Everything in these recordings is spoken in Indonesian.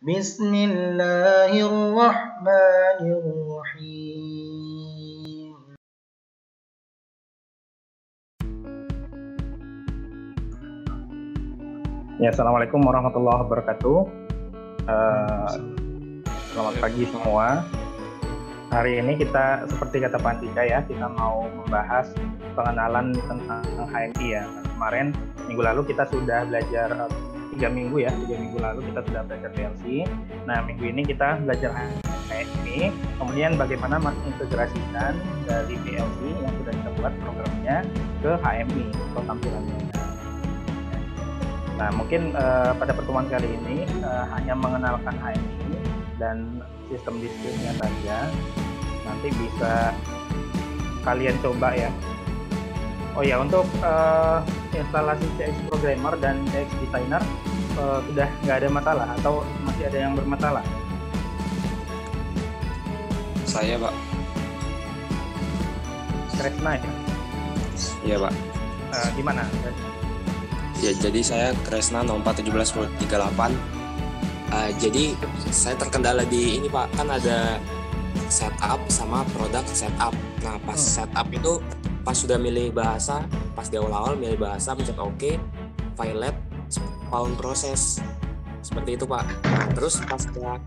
Bismillahirrahmanirrahim. Ya, Assalamualaikum warahmatullahi wabarakatuh. Selamat pagi semua. Hari ini kita, seperti kata Pak Andika ya, kita mau membahas pengenalan tentang HMI ya. Kemarin, minggu lalu kita sudah belajar 3 minggu ya, 3 minggu lalu kita sudah belajar PLC. Nah, minggu ini kita belajar HMI, kemudian bagaimana mengintegrasikan dari PLC yang sudah kita buat programnya ke HMI atau tampilannya. Nah, mungkin pada pertemuan kali ini hanya mengenalkan HMI dan sistem diskripsinya saja. Nanti bisa kalian coba ya. Oh ya, untuk instalasi CX Programmer dan CX Designer sudah nggak ada masalah atau masih ada yang bermasalah? Saya, Pak. Kresna ya? Iya, Pak. Gimana? Ya, jadi saya Kresna 041738. Jadi saya terkendala di ini, Pak. Kan ada setup sama product setup. Nah, pas setup itu pas sudah milih bahasa, pas di awal-awal milih bahasa, pencet OK, filelet, spawn proses. Seperti itu, Pak. Nah, terus pas kita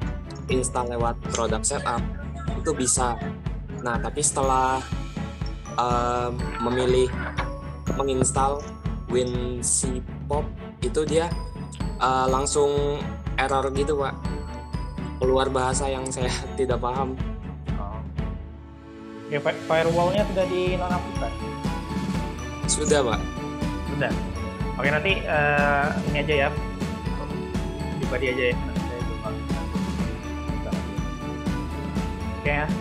install lewat product setup itu bisa. Nah, tapi setelah memilih menginstal WinCpop itu dia langsung error gitu, Pak. Keluar bahasa yang saya tidak paham. Ya, firewall-nya sudah dinonaktifkan? Sudah, Pak. Sudah. Oke, nanti ini aja ya. Pribadi aja ya. Nanti saya coba. Oke ya.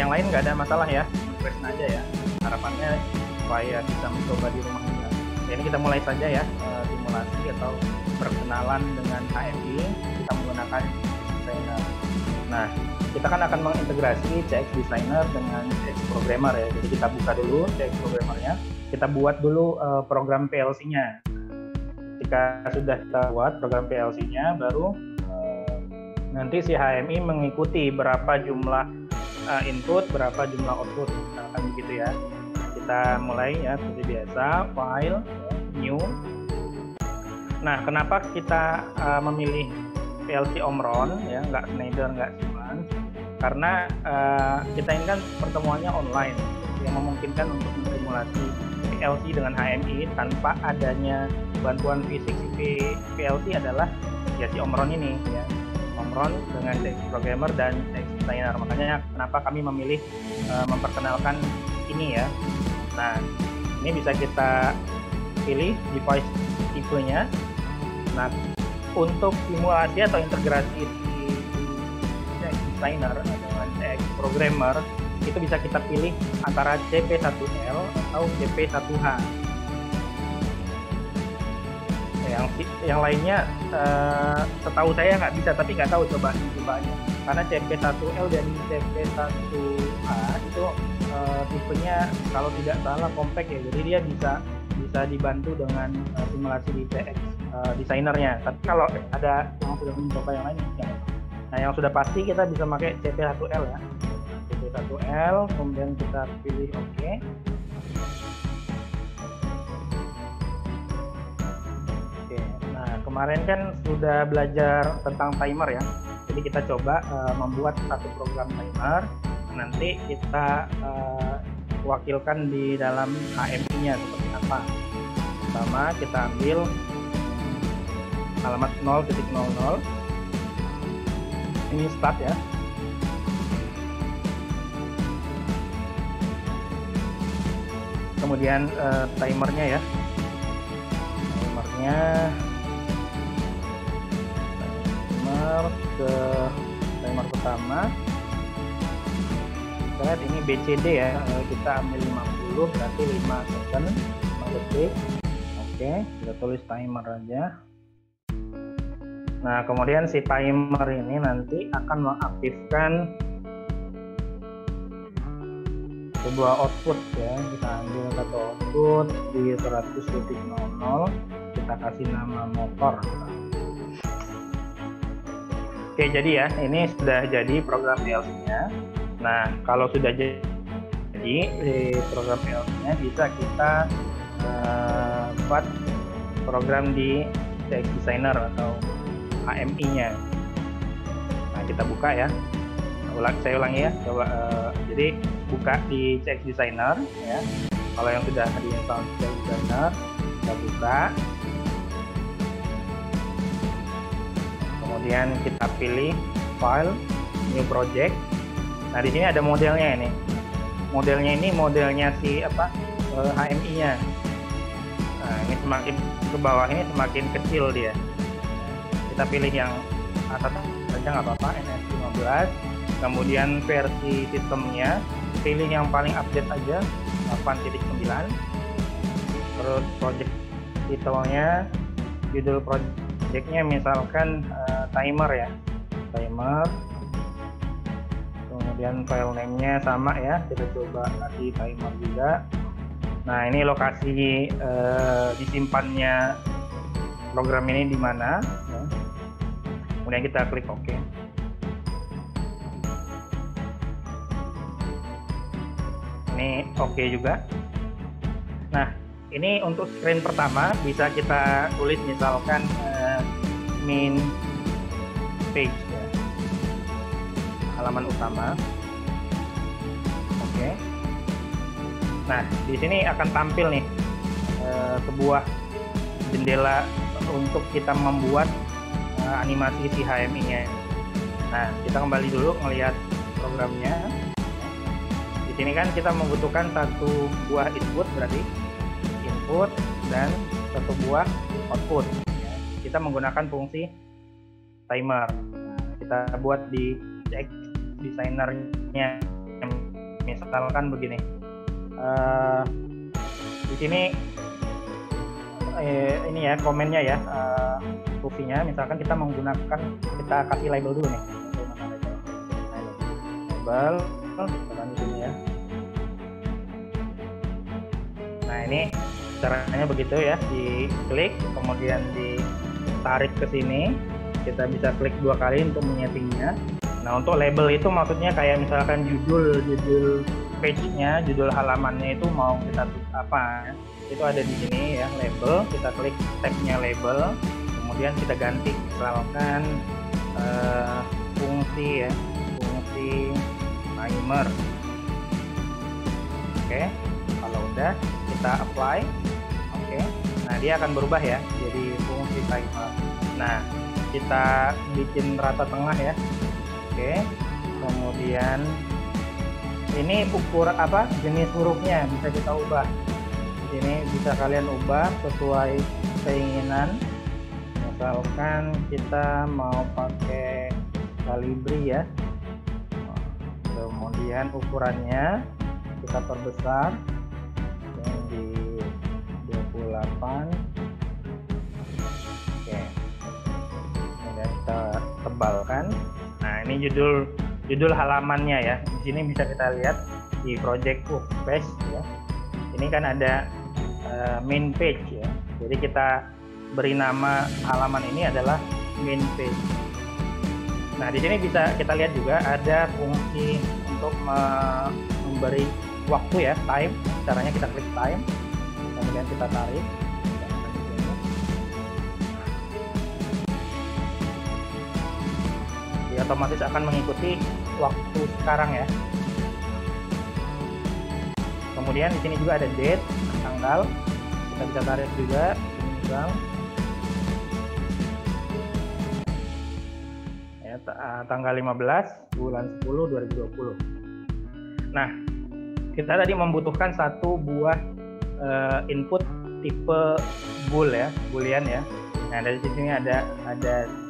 Yang lain nggak ada masalah ya. Kresna aja ya. Harapannya supaya bisa mencoba di rumah kita. Ini kita mulai saja ya, simulasi atau perkenalan dengan HMI. Kita menggunakan Designer. Nah, kita kan akan mengintegrasi CX Designer dengan CX Programmer ya. Jadi kita buka dulu CX Programmernya, kita buat dulu program PLC-nya. Jika sudah kita buat program PLC-nya, baru nanti si HMI mengikuti berapa jumlah input, berapa jumlah output. Akan begitu ya. Kita mulai ya seperti biasa, file, new. Nah, kenapa kita memilih PLC Omron ya, nggak Schneider, nggak Siemens? Karena kita ini kan pertemuannya online yang memungkinkan untuk mensimulasi PLC dengan HMI tanpa adanya bantuan fisik PLC adalah ya si Omron ini ya, Omron dengan CX Programmer dan CX Designer. Makanya kenapa kami memilih memperkenalkan ini ya. Nah, ini bisa kita pilih device tipenya. Nah, untuk simulasi atau integrasi di CX Designer dengan CX Programmer itu bisa kita pilih antara CP1L atau CP1H. Yang lainnya setahu saya nggak bisa, tapi nggak tahu cobanya. Karena CP1L dan CP1H itu tipenya kalau tidak salah compact ya, jadi dia bisa dibantu dengan simulasi di CX Designer-nya. Tapi kalau ada yang sudah mencoba yang lain ya. Nah, yang sudah pasti kita bisa pakai CP1L ya. CP1L, kemudian kita pilih OK. Oke. Nah, kemarin kan sudah belajar tentang timer ya. Jadi kita coba membuat satu program timer. Nanti kita wakilkan di dalam HMI-nya seperti apa. Pertama kita ambil alamat 0.00. Ini start ya. Kemudian timernya ya. Timer pertama. Kita lihat ini BCD ya. Kita ambil 50 berarti 5 second, 5 detik. Oke, kita tulis timer aja. Nah, kemudian si timer ini nanti akan mengaktifkan sebuah output ya. Kita ambil satu output di 100.00, kita kasih nama motor. Oke, jadi ya, ini sudah jadi program PLC-nya. Nah, kalau sudah jadi program PLC-nya bisa kita buat program di CX Designer atau HMI-nya. Nah, kita buka ya. Saya ulangi ya. Coba jadi buka di CX Designer ya. Kalau yang sudah di-install CX Designer, kita buka. Kemudian kita pilih file, new project. Nah, di sini ada modelnya ini. Modelnya si HMI-nya. Nah, ini semakin ke bawah ini semakin kecil dia. Kita pilih yang atas saja nggak apa-apa, NS15. Kemudian versi sistemnya pilih yang paling update aja 8.9. Terus project titelnya, judul projectnya misalkan timer ya, timer. Kemudian file name-nya sama ya, kita coba kasih timer juga. Nah, ini lokasi disimpannya program ini di mana ya. Kemudian kita klik OK. Ini OK juga. Nah, ini untuk screen pertama bisa kita tulis misalkan main page ya. Halaman utama. Oke. Nah, di sini akan tampil nih sebuah jendela untuk kita membuat animasi si HMI-nya. Nah, kita kembali dulu melihat programnya. Di sini kan kita membutuhkan satu buah input, berarti input dan satu buah output. Kita menggunakan fungsi timer. Nah, kita buat di CX Designer-nya. Misalkan begini. Di sini ini ya komennya ya, fungsinya. Misalkan kita menggunakan, kita kasih label dulu nih. Label, misalkan di sini ya. Nah, ini caranya begitu ya, diklik kemudian ditarik ke sini. Kita bisa klik 2 kali untuk menyetingnya. Nah, untuk label itu maksudnya kayak misalkan judul page-nya, judul halamannya itu mau kita tulis apa. Itu ada di sini ya, label. Kita klik tab-nya label. Kemudian kita ganti misalkan fungsi ya, fungsi timer. Oke, kalau udah kita apply. Oke, nah dia akan berubah ya jadi fungsi timer. Nah, kita bikin rata tengah ya. Oke, kemudian ini jenis hurufnya bisa kita ubah. Di sini bisa kalian ubah sesuai keinginan. Misalkan kita mau pakai Calibri ya. Kemudian ukurannya kita perbesar di 28. Oke. Kemudian kita tebalkan. Nah, ini judul halamannya ya. Di sini bisa kita lihat di project page ya. Ini kan ada main page ya. Jadi kita beri nama halaman ini adalah main page. Nah, di sini bisa kita lihat juga ada fungsi untuk memberi waktu ya, time. Caranya kita klik time, kemudian kita tarik. Dia otomatis akan mengikuti waktu sekarang ya. Kemudian di sini juga ada date, tanggal. Kita bisa tarik juga, misal ya, tanggal 15 bulan 10 2020. Nah, kita tadi membutuhkan satu buah input tipe bool ya, boolean ya. Nah, dari sini ada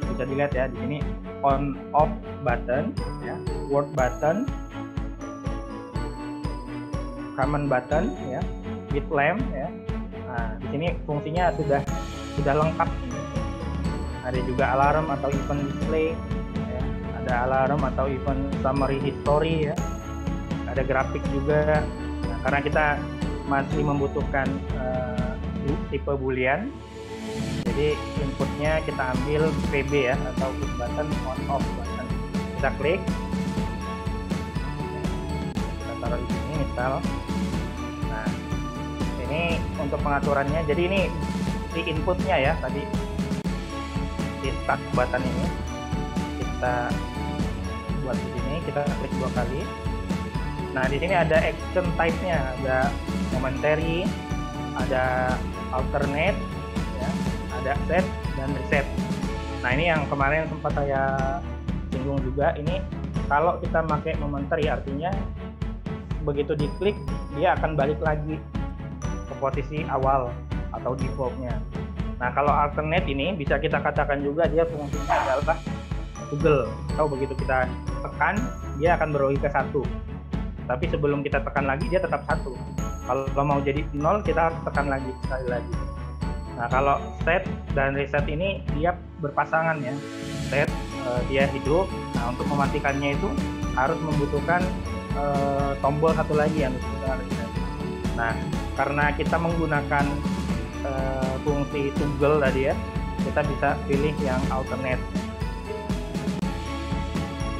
bisa dilihat ya, di sini on off button ya, word button, command button ya, bit lamp ya. Nah, di sini fungsinya sudah lengkap. Ada juga alarm atau event display ya. Ada alarm atau event summary history ya. Ada grafik juga. Nah, karena kita masih membutuhkan tipe boolean, jadi Jadi inputnya kita ambil PB ya, atau push button on off button. Kita klik, kita taruh di sini misal. Nah, ini untuk pengaturannya. Jadi ini di inputnya ya, tadi di start button ini kita buat di sini, kita klik 2 kali. Nah, di sini ada action type-nya, ada momentary, ada alternate, ya, ada set dan reset. Nah, ini yang kemarin sempat saya singgung juga. Ini kalau kita pakai momentary, artinya begitu diklik dia akan balik lagi ke posisi awal atau default-nya. Nah, kalau alternate ini bisa kita katakan juga dia fungsinya adalah toggle, atau begitu kita tekan dia akan berubah ke 1. Tapi sebelum kita tekan lagi dia tetap 1. Kalau mau jadi 0 kita harus tekan lagi sekali lagi. Nah, kalau set dan reset ini dia berpasangan ya. Set dia hidup. Nah, untuk mematikannya itu harus membutuhkan tombol satu lagi yang disebut reset. Nah, karena kita menggunakan fungsi toggle tadi ya, kita bisa pilih yang alternate.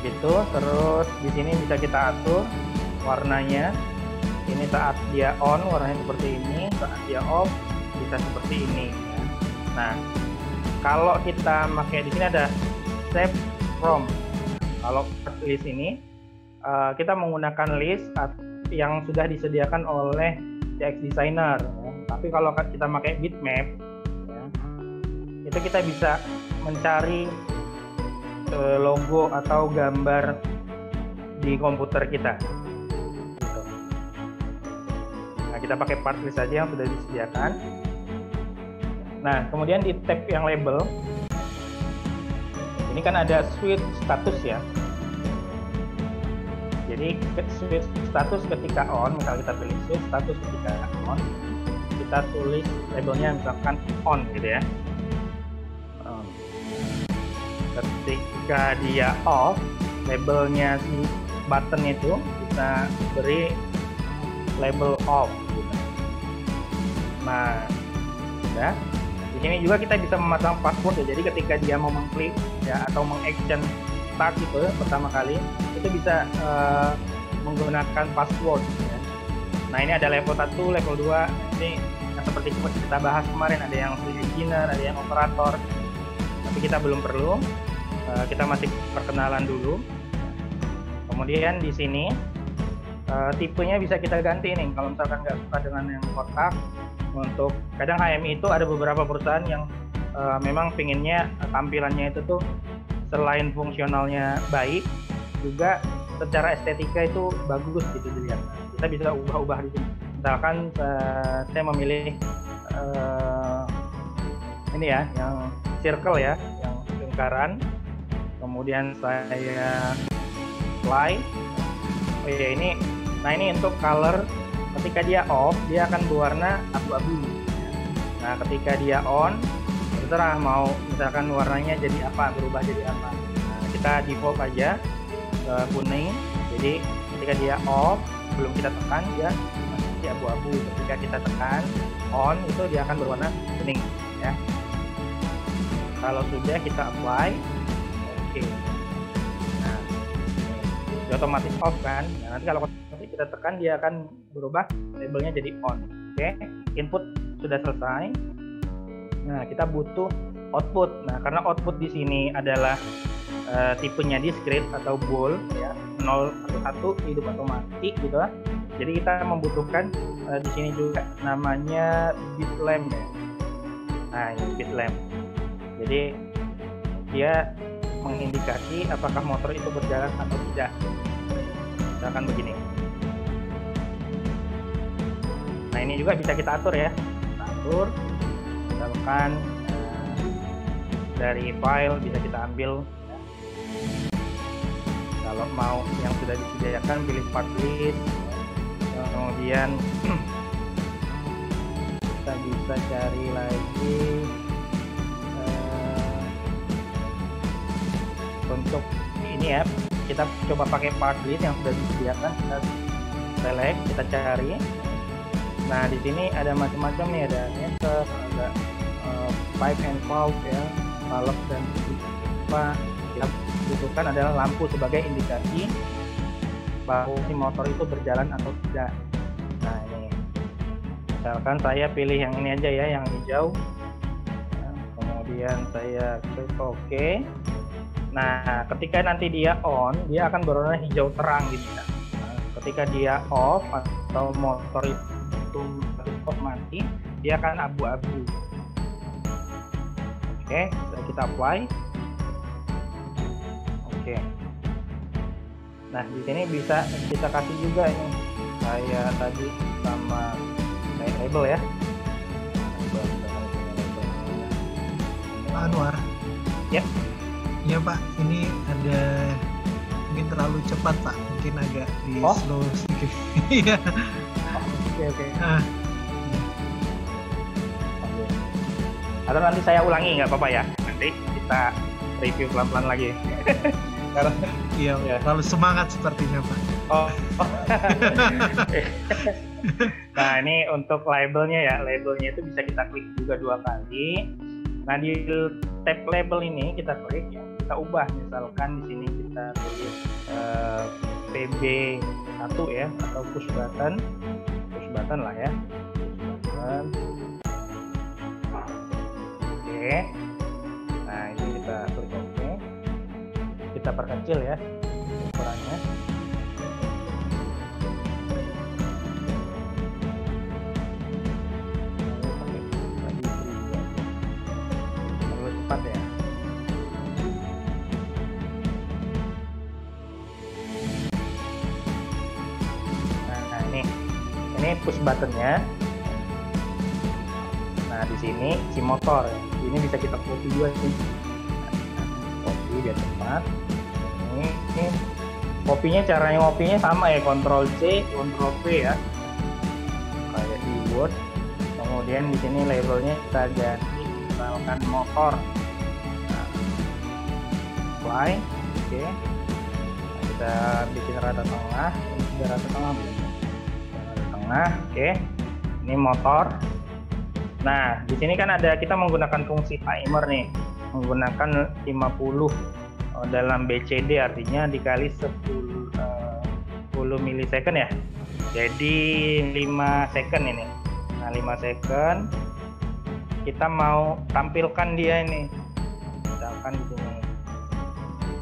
Begitu. Terus di sini bisa kita atur warnanya. Ini saat dia on warnanya seperti ini, saat dia off bisa seperti ini. Nah, kalau kita pakai di sini ada save from. Kalau list ini kita menggunakan list yang sudah disediakan oleh CX Designer. Ya. Tapi kalau kita pakai bitmap, ya, itu kita bisa mencari logo atau gambar di komputer kita. Nah, kita pakai part list saja yang sudah disediakan. Nah, kemudian di tab yang label, ini kan ada switch status ya. Jadi switch status ketika on, misal kita pilih switch status ketika on, kita tulis labelnya misalkan on gitu ya. Ketika dia off, labelnya si button itu kita beri label off. Nah, ya. Di sini juga kita bisa memasang password ya. Jadi ketika dia mau mengklik ya atau mengaction start itu pertama kali, itu bisa menggunakan password ya. Nah, ini ada level 1, level 2. Ini yang seperti kita bahas kemarin, ada yang engineer, ada yang operator. Tapi kita belum perlu. Kita masih perkenalan dulu. Kemudian di sini tipenya bisa kita ganti nih. Kalau misalkan nggak suka dengan yang kotak, untuk kadang HMI itu ada beberapa perusahaan yang memang pinginnya tampilannya itu tuh selain fungsionalnya baik, juga secara estetika itu bagus gitu dilihat. Kita bisa ubah-ubah di sini. Misalkan saya memilih ini ya, yang circle ya, yang lingkaran. Kemudian saya apply. Oh ya, ini. Nah, ini untuk color. Ketika dia off, dia akan berwarna abu-abu. Nah, ketika dia on, terserah mau misalkan warnanya jadi apa, berubah jadi apa. Nah, kita default aja ke kuning. Jadi ketika dia off, belum kita tekan dia masih abu-abu. Ketika kita tekan on, itu dia akan berwarna kuning ya. Kalau sudah kita apply, oke. Nah, dia otomatis off kan. Nah, nanti kalau kita tekan dia akan berubah labelnya jadi on. Oke, input sudah selesai. Nah, kita butuh output. Nah, karena output di sini adalah tipenya discrete atau bool ya, 0 atau 1 hidup atau mati gitu lah. Jadi kita membutuhkan di sini juga namanya bitlamp ya. Nah, ini bitlamp. Jadi dia mengindikasi apakah motor itu berjalan atau tidak. Misalkan begini. Nah, ini juga bisa kita atur ya. Kita atur, misalkan dari file bisa kita ambil. Kalau mau yang sudah disediakan pilih part list. Kemudian kita bisa cari lagi untuk ini ya. Kita coba pakai part list yang sudah disediakan. Kita select, kita cari. Nah, di sini ada macam-macam nih, ada meter, ada pipe and valve ya, valve dan pipa. Yang dibutuhkan adalah lampu sebagai indikasi bahwa si motor itu berjalan atau tidak. Nah ini, misalkan saya pilih yang ini aja ya, yang hijau. Nah, kemudian saya klik OK. Nah ketika nanti dia on, dia akan berwarna hijau terang gitu ya. Nah, ketika dia off atau motor itu mati, dia akan abu-abu. Oke, kita apply. Oke. Nah, di sini bisa kita kasih juga ini kayak tadi sama label ya. Pak Anwar. Ya. Iya Pak, ini ada mungkin terlalu cepat Pak, mungkin agak di slow sedikit. Iya. Oke. Atau nanti saya ulangi nggak apa-apa ya. Nanti kita review pelan-pelan lagi. Karena iya, terlalu semangat sepertinya Pak. Nah ini untuk labelnya ya, labelnya itu bisa kita klik juga 2 kali. Nah di tab label ini kita klik ya, kita ubah misalkan di sini kita tulis PB1 ya, atau push button lah ya, push button. Oke. Nah ini kita klik OK. Kita perkecil ya ukurannya. Terlalu cepat ya. Nah ini push buttonnya. Nah di sini si motor, ini bisa kita copy juga sih. Copy biar cepat. Ini kopinya, caranya ngopinya sama ya, Ctrl C, Ctrl V ya, kayak di Word. Kemudian di sini labelnya kita ganti misalkan motor. Nah, apply, oke. Nah, kita bikin rata tengah, ini sudah rata tengah belum? Rata tengah, oke. Ini motor. Nah, di sini kan ada, kita menggunakan fungsi timer nih, menggunakan 50 dalam BCD, artinya dikali 10 milisecond ya, jadi 5 second ini. Nah 5 second kita mau tampilkan dia ini, misalkan di sini.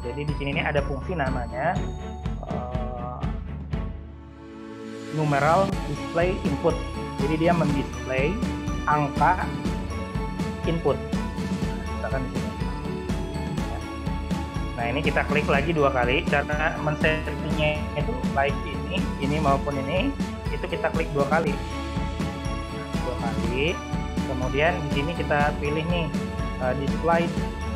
Jadi di sini ada fungsi namanya numeral display input, jadi dia mendisplay angka input, misalkan di sini. Nah ini kita klik lagi 2 kali, cara men-settingnya itu baik ini maupun ini, itu kita klik 2 kali. 2 kali. Kemudian di sini kita pilih nih display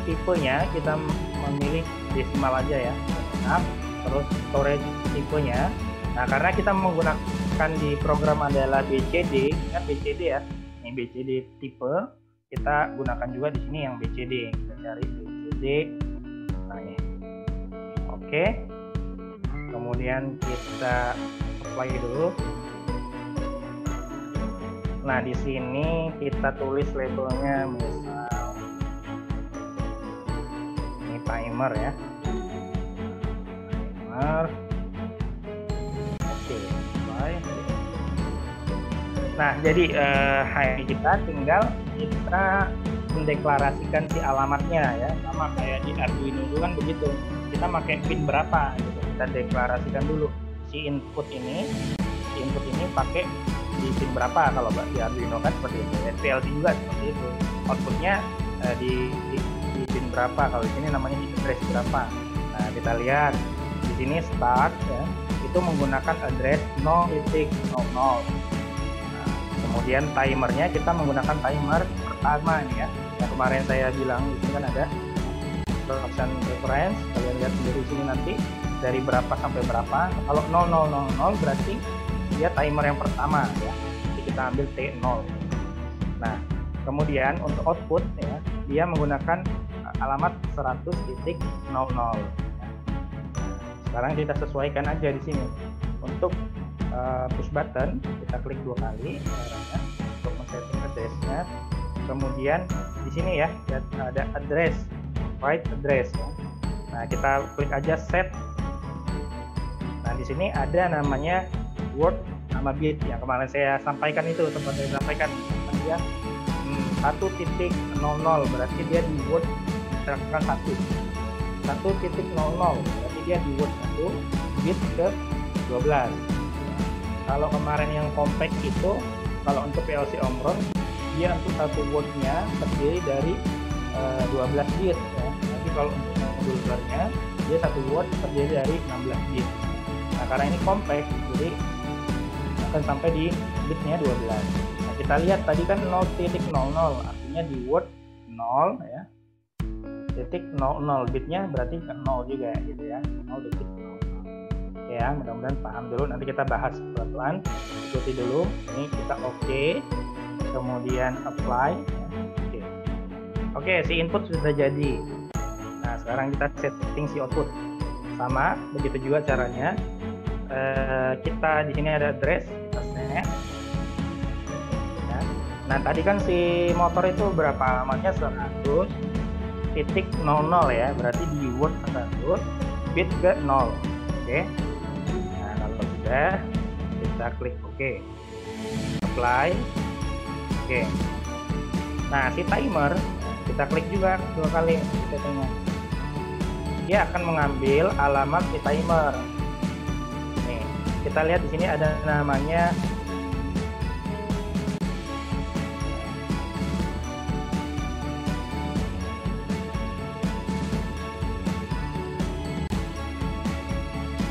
tipenya, kita memilih desimal aja ya. Nah, terus storage tipenya. Nah karena kita menggunakan di program adalah BCD, kan BCD ya. Ini BCD tipe, kita gunakan juga di sini yang BCD. Kita cari BCD. Nah ini, oke. Kemudian kita apply dulu. Nah di sini kita tulis labelnya, misal ini timer ya, timer. Oke, apply. Nah jadi kita tinggal kita mendeklarasikan si alamatnya ya, sama kayak di Arduino dulu kan begitu, kita pakai pin berapa gitu, kita deklarasikan dulu si input ini pakai di pin berapa. Kalau di Arduino kan seperti itu, PLC juga seperti itu, outputnya di pin berapa, kalau di sini namanya di address berapa. Nah kita lihat di sini start ya, itu menggunakan address 0.00. Nah, kemudian timernya kita menggunakan timer pertama ini ya, yang kemarin saya bilang di sini kan ada instruction reference, kalian lihat sendiri sini nanti dari berapa sampai berapa. Kalau 0000 berarti dia timer yang pertama ya, jadi kita ambil T0. Nah kemudian untuk output ya, dia menggunakan alamat 100.00. Sekarang kita sesuaikan aja di sini. Untuk push button kita klik 2 kali caranya untuk men-setting address-nya. kemudian di sini ya ada address, write address ya. Nah, kita klik aja set. Nah, di sini ada namanya word sama bit yang kemarin saya sampaikan, itu tempat saya sampaikan dia 1.00 berarti dia di word diterapkan 1.00 berarti dia di word 1 bit ke 12. Kalau kemarin yang compact itu, kalau untuk PLC Omron dia untuk satu wordnya terdiri dari 12 bit ya. Nanti kalau untuk modulnya dia satu word terdiri dari 16 bit. Nah, karena ini compact jadi akan sampai di bitnya 12. Nah, kita lihat tadi kan 0.00 artinya di word 0 ya. Titik 00 bitnya berarti 0 juga gitu ya. 0.00. Ya, mudah-mudahan paham dulu. Nanti kita bahas pelan-pelan. Ikuti dulu. Ini kita oke. Kemudian apply. Oke, si input sudah jadi. Nah, sekarang kita setting si output. Sama, begitu juga caranya. Kita di sini ada address, kita set. Ya. Nah, tadi kan si motor itu berapa alamatnya? 100.00 ya. Berarti di word 100 bit ke 0. Oke. Nah, kalau sudah kita klik OK. Apply. Oke. Nah, si timer kita klik juga 2 kali settingnya. Dia akan mengambil alamat si timer. Nih, kita lihat di sini ada namanya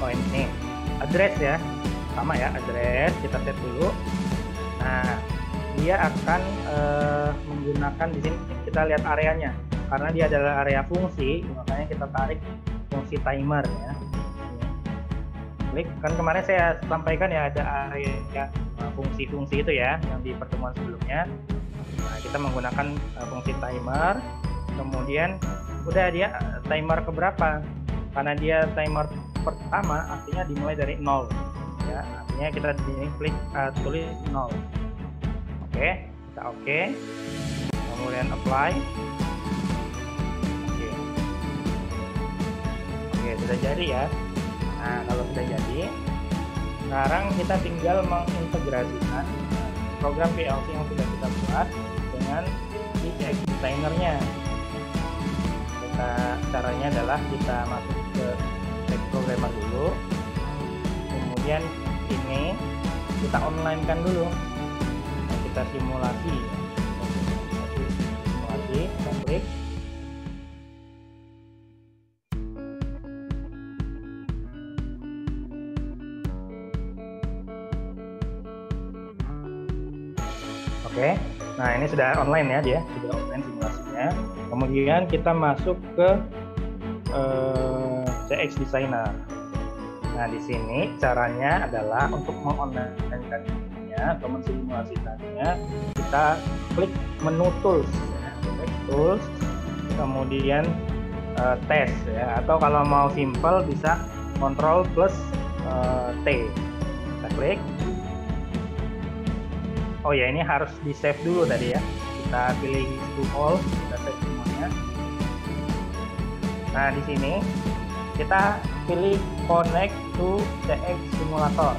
ini address ya, sama ya, address kita set dulu. Nah, dia akan menggunakan di sini kita lihat areanya, karena dia adalah area fungsi, makanya kita tarik fungsi timer ya. Klik, kan kemarin saya sampaikan ya ada area fungsi-fungsi itu ya yang di pertemuan sebelumnya. Nah, kita menggunakan fungsi timer, kemudian udah dia timer keberapa? Karena dia timer pertama artinya dimulai dari 0 ya, artinya kita di sini klik tulis 0. Oke, kita oke, kemudian apply. Oke, sudah jadi ya. Nah, kalau sudah jadi, sekarang kita tinggal mengintegrasikan program PLC yang sudah kita buat dengan si CX Designer-nya. Caranya adalah kita masuk ke CX Programmer dulu, kemudian ini kita online-kan dulu. Kita simulasi, kita klik. Oke, nah ini sudah online ya, dia sudah online simulasinya. Kemudian kita masuk ke CX Designer. Nah, di sini caranya adalah untuk mengonline-kannya atau mensimulasikannya, kita klik menu tools, ya. Klik tools, kemudian test ya, atau kalau mau simple bisa Ctrl plus T. Kita klik. Oh ya, ini harus di save dulu tadi ya. Kita pilih to all, kita save semuanya. Nah, di sini kita pilih connect to CX Simulator.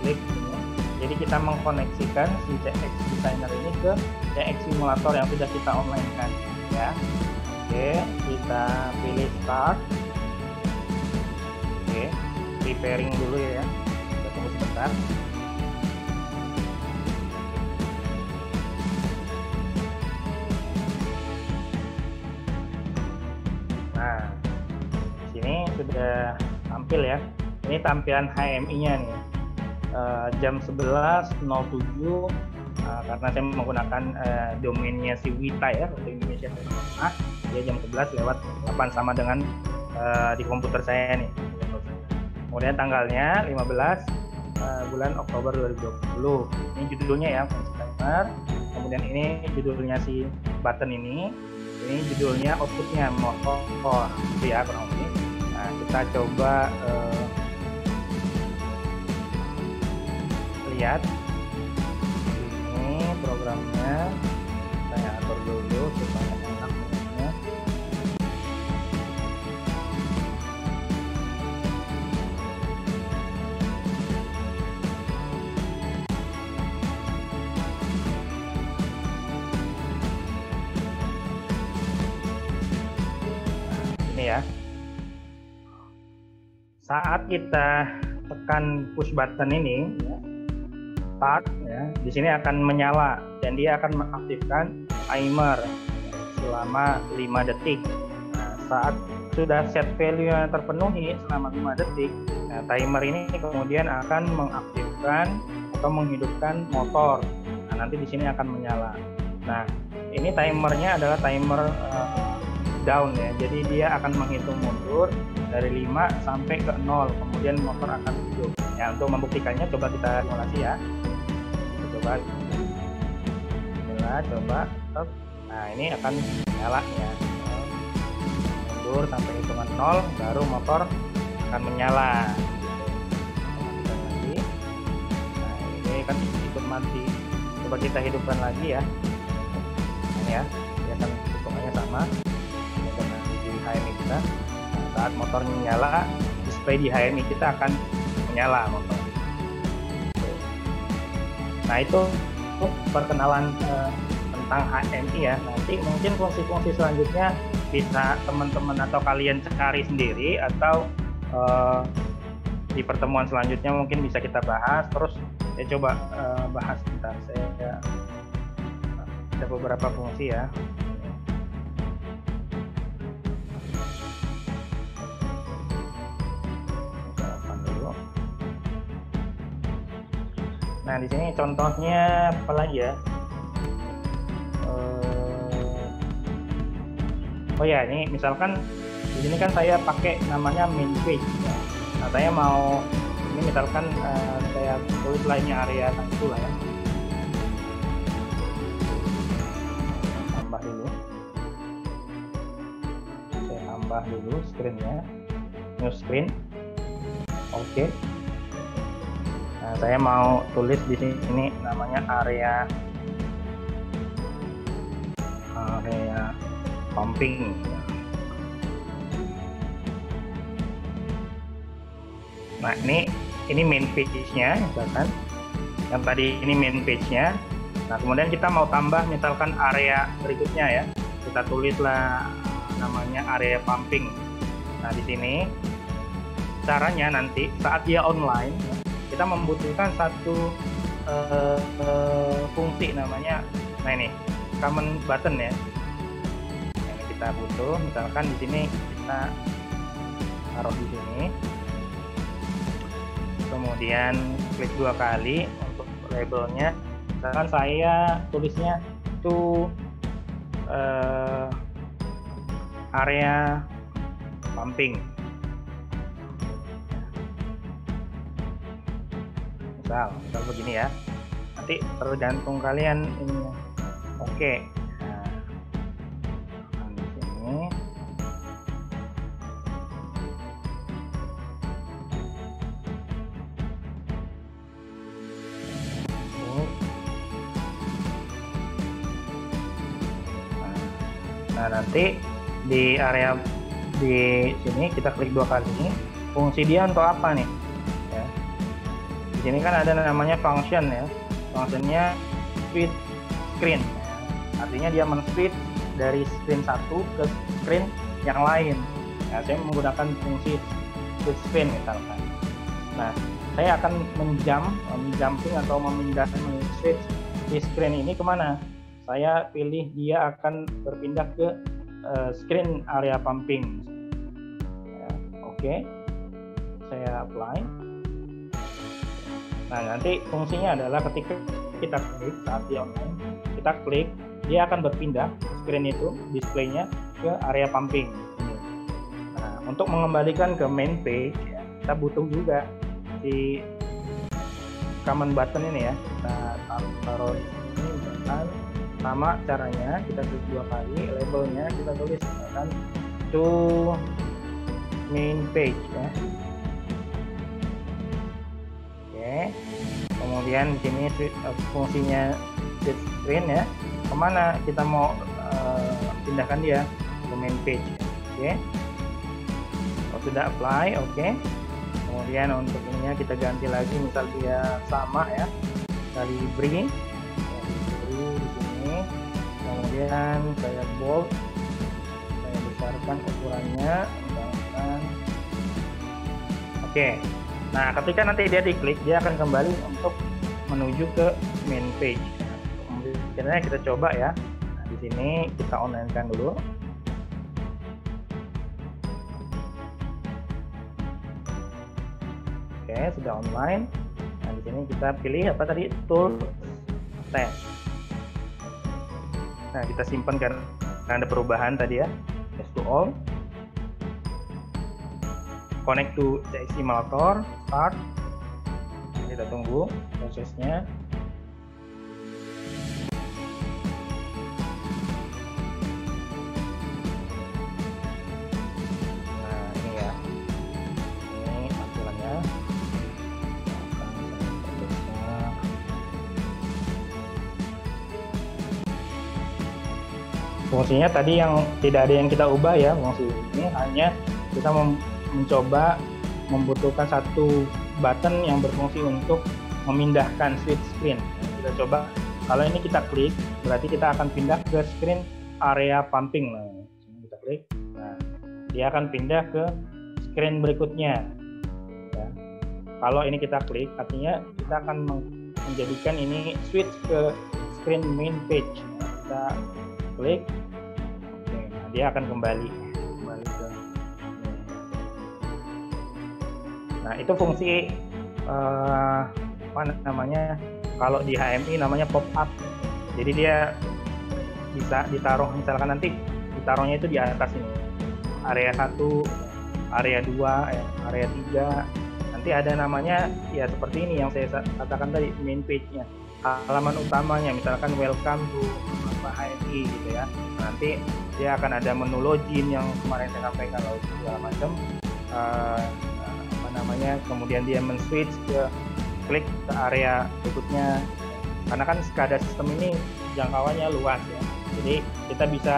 Klik sini. Jadi kita mengkoneksikan si CX Designer ini ke CX Simulator yang sudah kita online kan ya. Oke, kita pilih start. Oke, preparing dulu ya. Kita tunggu sebentar. Nah, sini sudah tampil ya. Ini tampilan HMI-nya nih. Jam 11.07 karena saya menggunakan domainnya si Wita ya, untuk Indonesia. Dia jam 11 lewat 8 sama dengan di komputer saya nih. Kemudian tanggalnya 15 bulan Oktober 2020. Ini judulnya ya, timer. Kemudian ini judulnya si button ini. Ini judulnya, outputnya motor itu ya kurang lebih. Nah, kita coba lihat ini programnya. Saya atur dulu supaya enak mainnya. Ini ya. Saat kita tekan push button ini, start ya, di sini akan menyala dan dia akan mengaktifkan timer selama 5 detik. Nah, saat sudah set value yang terpenuhi selama 5 detik, nah, timer ini kemudian akan mengaktifkan atau menghidupkan motor. Nah, nanti di sini akan menyala. Nah, ini timernya adalah timer down ya. Jadi dia akan menghitung mundur dari 5 sampai ke 0, kemudian motor akan hidup. Ya, untuk membuktikannya coba kita simulasi ya. Coba stop. Nah, ini akan nyala ya. Mundur sampai hitungan 0, baru motor akan menyala. Lagi. Nah, ini kan ikut mati. Coba kita hidupkan lagi ya. Ini ya, dia akan hitungannya sama. Di HMI kita. Saat motornya nyala, display di HMI kita akan menyala motor. Nah, itu perkenalan tentang HMI ya. Nanti mungkin fungsi-fungsi selanjutnya bisa teman-teman atau kalian cari sendiri, atau di pertemuan selanjutnya mungkin bisa kita bahas. Terus saya coba bahas sebentar. Saya ada beberapa fungsi ya. Nah, di sini contohnya apa lagi ya? Oh ya, ini misalkan di sini kan saya pakai namanya main page. Ya. Nah, saya mau ini misalkan saya tulis lainnya area itu lah ya. Tambah dulu. Saya tambah dulu screen-nya. New screen. Oke. Nah, saya mau tulis di sini namanya area pumping. Nah, ini main page-nya misalkan. Yang tadi ini main page-nya. Nah, kemudian kita mau tambah misalkan area berikutnya ya. Kita tulislah namanya area pumping. Nah, di sini caranya nanti saat dia online kita membutuhkan satu fungsi namanya, nah ini command button ya. Ini kita butuh, misalkan di sini kita taruh di sini, kemudian klik 2 kali untuk labelnya. Misalkan saya tulisnya itu area pumping. Misal begini ya, nanti tergantung kalian ini. Oke. Nah, di sini nah, nanti di area di sini kita klik 2 kali ini. Fungsi dia untuk apa nih? Di sini kan ada namanya function ya. Functionnya switch screen. Artinya dia men-switch dari screen 1 ke screen yang lain. Nah, saya menggunakan fungsi switch screen misalkan. Nah, saya akan menjumping atau memindahkan switch di screen ini kemana? Saya pilih dia akan berpindah ke screen area pumping. Ya, oke. Saya apply. Nah, nanti fungsinya adalah ketika kita klik saat di online, kita klik, dia akan berpindah screen itu, displaynya ke area pumping. Nah, untuk mengembalikan ke main page, ya, kita butuh juga di command button ini ya. Kita taruh di sini, misalkan sama caranya, kita klik 2 kali, labelnya kita tulis misalkan to main page ya. Kemudian di sini fungsinya switch screen ya, kemana kita mau pindahkan dia ke main page. Oke. Kalau sudah apply, oke. Kemudian untuk ininya kita ganti lagi, misal dia sama ya, Calibri di sini. Kemudian saya bold, saya besarkan ukurannya, misalkan. Oke. Nah, ketika nanti dia diklik, dia akan kembali untuk menuju ke main page. Kemudian kita coba ya. Nah, di sini kita online-kan dulu. Oke, sudah online. Nah, di sini kita pilih apa tadi? Tool test. Nah, kita simpan karena ada perubahan tadi ya. Test to all. Connect to CX Simulator. Start. Kita tunggu prosesnya. Nah, ini ya. Ini tampilannya. Fungsinya tadi yang tidak ada yang kita ubah ya, fungsi ini hanya kita mencoba membutuhkan satu button yang berfungsi untuk memindahkan switch screen. Kita coba, kalau ini kita klik, berarti kita akan pindah ke screen area pumping. Nah, kita klik, nah dia akan pindah ke screen berikutnya. Ya. Kalau ini kita klik, artinya kita akan menjadikan ini switch ke screen main page. Kita klik, oke, nah dia akan kembali ke. Nah, itu fungsi apa namanya, kalau di HMI namanya pop up. Jadi dia bisa ditaruh, misalkan nanti ditaruhnya itu di atas ini, area 1, area 2, area 3. Nanti ada namanya ya seperti ini yang saya katakan tadi, main page-nya, halaman utamanya, misalkan welcome to HMI gitu ya. Nanti dia akan ada menu login yang kemarin saya sampaikan, lalu segala macam. Kemudian dia men-switch ke klik ke area berikutnya, karena kan SCADA sistem ini jangkauannya luas ya, jadi kita bisa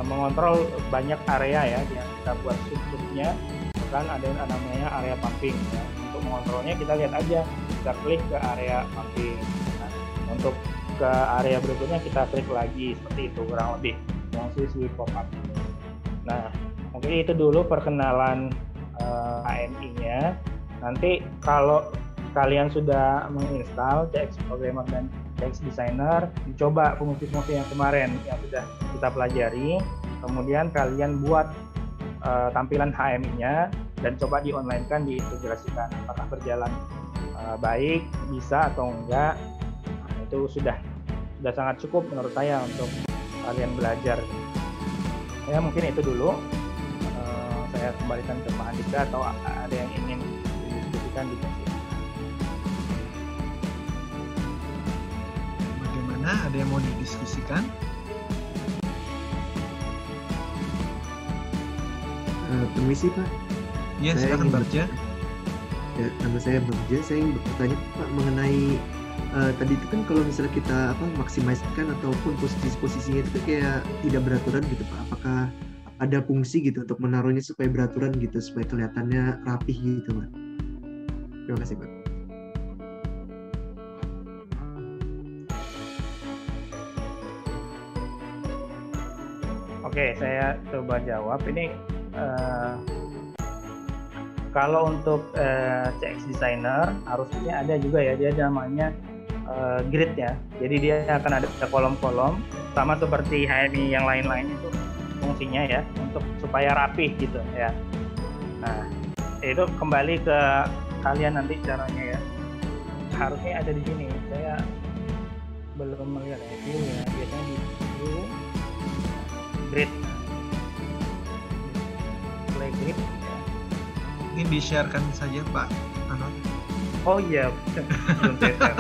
mengontrol banyak area ya yang kita buat sub-subnya. Kan ada namanya area pumping ya. Untuk mengontrolnya kita lihat aja, kita klik ke area pumping. Nah, untuk ke area berikutnya kita klik lagi, seperti itu kurang lebih fungsi si pop-up ini. Nah, mungkin itu dulu perkenalan HMI-nya. Nanti kalau kalian sudah menginstal CX Programmer dan CX Designer, dicoba fungsi-fungsi yang kemarin yang sudah kita pelajari, kemudian kalian buat tampilan HMI-nya dan coba di-online-kan, diintegrasikan apakah berjalan baik, bisa atau enggak. Nah, itu sudah sangat cukup menurut saya untuk kalian belajar. Ya, mungkin itu dulu. Saya kembalikan ke Pak Andika, atau ada yang ingin didiskusikan di sini. Bagaimana? Ada yang mau didiskusikan? Permisi Pak. Ya, silakan Bagja. Ya, nama saya Bagja. Saya ingin bertanya Pak mengenai tadi itu kan kalau misalnya kita maksimalkan ataupun posisinya itu kayak tidak beraturan gitu Pak. Apakah ada fungsi gitu untuk menaruhnya supaya beraturan gitu, supaya kelihatannya rapih gitu Pak? Terima kasih Pak. Oke, saya coba jawab. Ini kalau untuk CX Designer harusnya ada juga ya, dia namanya grid ya. Jadi dia akan ada kolom-kolom sama seperti HMI yang lain-lain itu fungsinya ya, untuk supaya rapih gitu ya. Nah, itu kembali ke kalian nanti caranya ya. Harusnya ada di sini. Saya belum melihat view ya. Biasanya di view grid, play grid ya. Ini di-sharekan saja Pak Anot. Oh iya, belum saya share.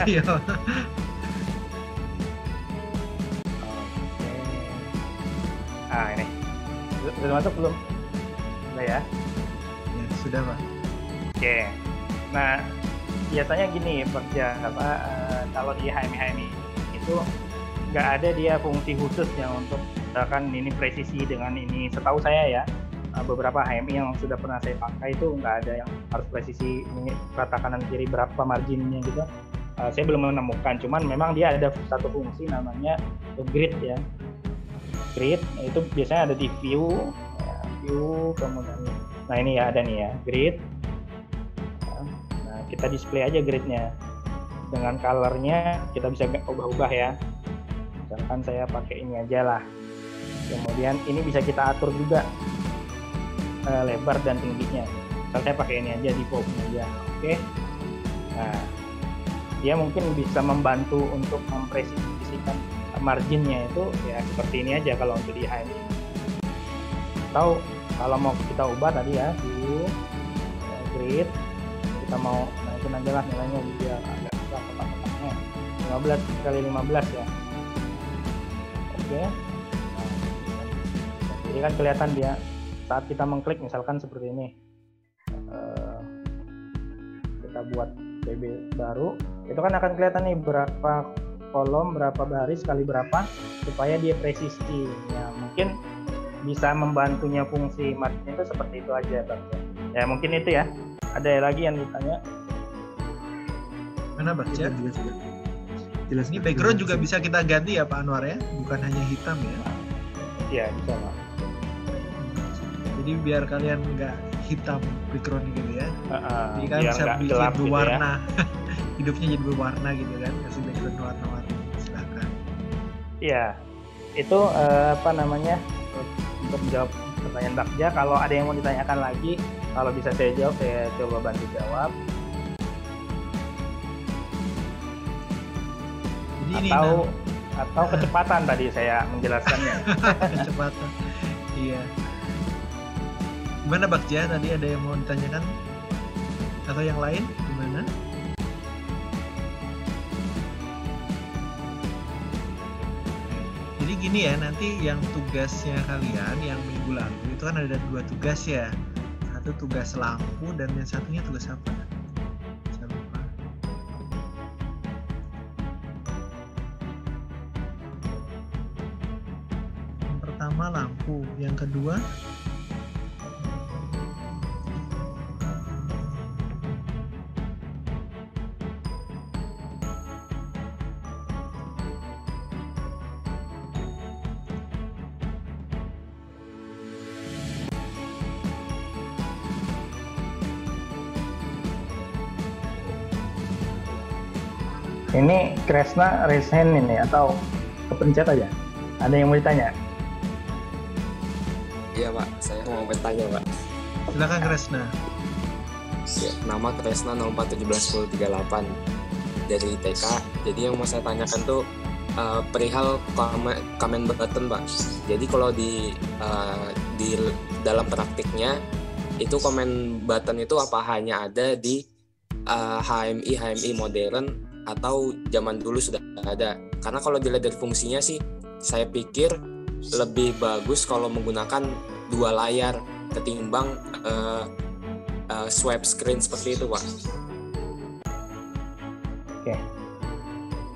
Iya. Ini sudah masuk belum? Sudah ya? Ya, sudah Pak. Oke. Nah, biasanya gini Pak, kalau di HMI itu nggak ada dia fungsi khusus yang untuk misalkan ini presisi dengan ini. Setahu saya ya, beberapa HMI yang sudah pernah saya pakai itu nggak ada yang harus presisi ini rata kanan kiri berapa marginnya gitu. Saya belum menemukan, cuman memang dia ada satu fungsi namanya grid ya. Grid itu biasanya ada di view, kemudian nah ini ya ada nih ya grid. Nah kita display aja gridnya dengan colornya, kita bisa ubah-ubah ya. Misalkan saya pakai ini aja lah. Kemudian ini bisa kita atur juga lebar dan tingginya. Misal saya pakai ini aja di pop aja, oke. Nah dia mungkin bisa membantu untuk mempresisikan marginnya itu ya seperti ini aja kalau untuk di HMI. Atau kalau mau kita ubah tadi ya view grid, kita mau naikin aja lah nilainya biar agak susah kotak-kotaknya 15 kali 15 ya. Oke. Jadi kan kelihatan dia saat kita mengklik misalkan seperti ini. Kita buat PB baru, itu kan akan kelihatan nih berapa kolom, berapa baris kali berapa supaya dia presisi. Ya mungkin bisa membantunya fungsi margin itu seperti itu aja Bang. Ya mungkin itu ya. Ada lagi yang ditanya? Mana Bang? Jelas. Ini background juga bisa kita ganti ya Pak Anwar ya, bukan hanya hitam ya. Iya bisa Pak. Jadi biar kalian nggak hitam background gitu ya. Jadi kan bisa bikin gelap berwarna. Gitu ya. Hidupnya jadi berwarna gitu kan, kasih background warna-warni. Silakan. Iya. Itu untuk menjawab pertanyaan Bagja. Kalau ada yang mau ditanyakan lagi, kalau bisa saya jawab, saya coba bantu jawab. Jadi Atau kecepatan tadi saya menjelaskannya. Kecepatan. Iya. Gimana Bagja? Tadi ada yang mau ditanyakan? Atau yang lain? Gimana? Jadi gini ya, nanti yang tugasnya kalian yang minggu lalu itu kan ada 2 tugas ya. Satu tugas lampu dan yang satunya tugas apa? Saya lupa. Yang pertama lampu, yang kedua Ini Kresna raise hand ini atau kepencet aja? Ada yang mau ditanya? Iya Pak, saya mau bertanya Pak. silakan Kresna. Ya, nama Kresna 04171038 dari TK. Jadi yang mau saya tanyakan tuh perihal comment button Pak. Jadi kalau di dalam praktiknya itu comment button itu apa hanya ada di HMI modern atau zaman dulu sudah ada? Karena kalau dilihat dari fungsinya sih saya pikir lebih bagus kalau menggunakan 2 layar ketimbang swipe screen seperti itu Pak.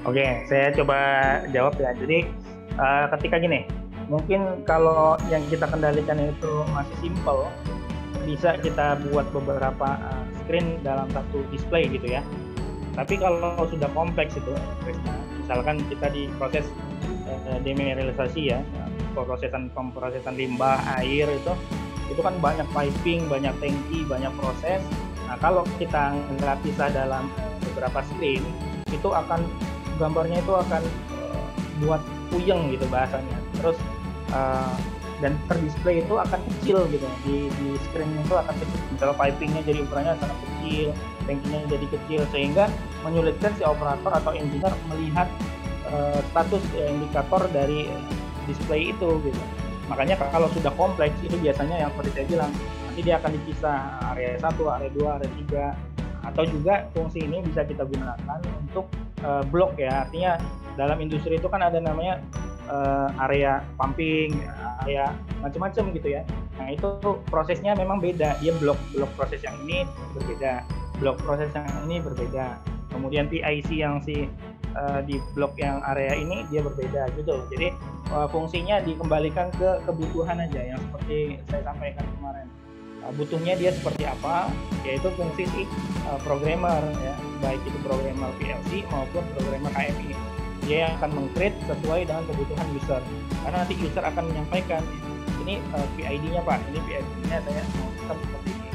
Oke, saya coba jawab ya. Jadi ketika gini, mungkin kalau yang kita kendalikan itu masih simple, bisa kita buat beberapa screen dalam satu display gitu ya. Tapi kalau sudah kompleks itu, misalkan kita di proses demineralisasi ya, pemrosesan limbah air itu kan banyak piping, banyak tangki, banyak proses. Nah kalau kita nggak pisah dalam beberapa screen, itu akan gambarnya itu akan buat puyeng gitu bahasanya. Terus dan terdisplay itu akan kecil gitu di screen itu akan kecil. Misalnya pipingnya jadi ukurannya sangat kecil, tankinya jadi kecil, sehingga menyulitkan si operator atau engineer melihat status indikator dari display itu gitu. Makanya kalau sudah kompleks itu biasanya yang seperti saya bilang, nanti dia akan dipisah area 1, area 2, area 3, atau juga fungsi ini bisa kita gunakan untuk blok ya. Artinya dalam industri itu kan ada namanya area pumping, area macam-macam gitu ya. Nah itu prosesnya memang beda, dia blok proses yang ini berbeda, blok proses yang ini berbeda. Kemudian PIC yang si di blok yang area ini dia berbeda gitu. Jadi fungsinya dikembalikan ke kebutuhan aja yang seperti saya sampaikan kemarin. Butuhnya dia seperti apa, yaitu fungsi si programmer ya, baik itu programmer PLC maupun programmer KMI. Dia yang akan meng-create sesuai dengan kebutuhan user. Karena nanti user akan menyampaikan ini PID-nya Pak, ini PID-nya saya mau sistem seperti ini.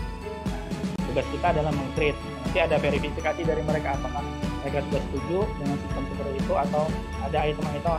Nah, tugas kita adalah meng-create. Nanti ada verifikasi dari mereka apakah mereka sudah setuju dengan sistem seperti itu atau ada item-item